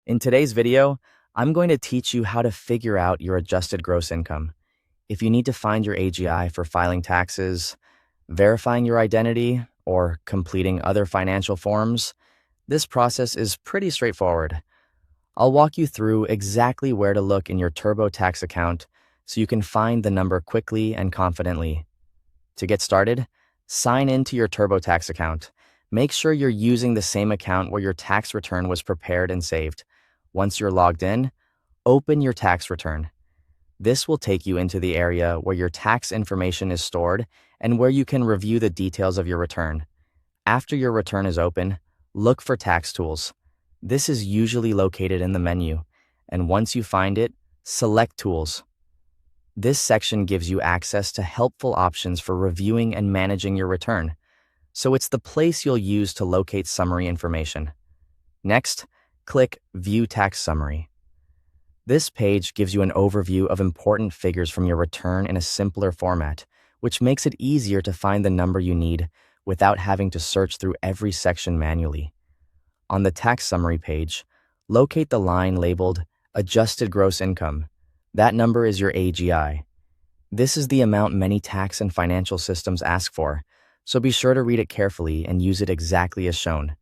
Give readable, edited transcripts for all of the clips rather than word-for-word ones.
In today's video, I'm going to teach you how to figure out your adjusted gross income. If you need to find your AGI for filing taxes, verifying your identity, or completing other financial forms, this process is pretty straightforward. I'll walk you through exactly where to look in your TurboTax account so you can find the number quickly and confidently. To get started, sign in to your TurboTax account. Make sure you're using the same account where your tax return was prepared and saved. Once you're logged in, open your tax return. This will take you into the area where your tax information is stored and where you can review the details of your return. After your return is open, look for Tax Tools. This is usually located in the menu, and once you find it, select Tools. This section gives you access to helpful options for reviewing and managing your return, so it's the place you'll use to locate summary information. Next, click View Tax Summary. This page gives you an overview of important figures from your return in a simpler format, which makes it easier to find the number you need without having to search through every section manually. On the Tax Summary page, locate the line labeled Adjusted Gross Income. That number is your AGI. This is the amount many tax and financial systems ask for, so be sure to read it carefully and use it exactly as shown.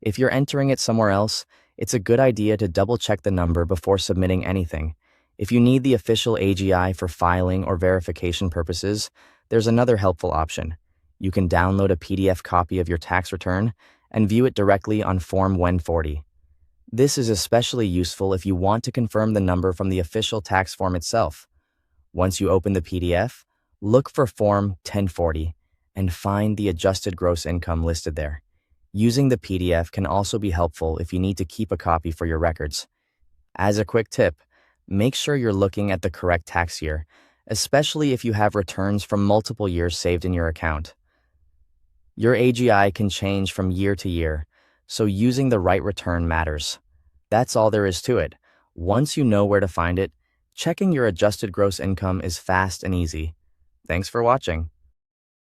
If you're entering it somewhere else, it's a good idea to double-check the number before submitting anything. If you need the official AGI for filing or verification purposes, there's another helpful option. You can download a PDF copy of your tax return and view it directly on Form 140. This is especially useful if you want to confirm the number from the official tax form itself. Once you open the PDF, look for Form 1040 and find the adjusted gross income listed there. Using the PDF can also be helpful if you need to keep a copy for your records. As a quick tip, make sure you're looking at the correct tax year, especially if you have returns from multiple years saved in your account. Your AGI can change from year to year, so using the right return matters. That's all there is to it. Once you know where to find it, checking your adjusted gross income is fast and easy. Thanks for watching.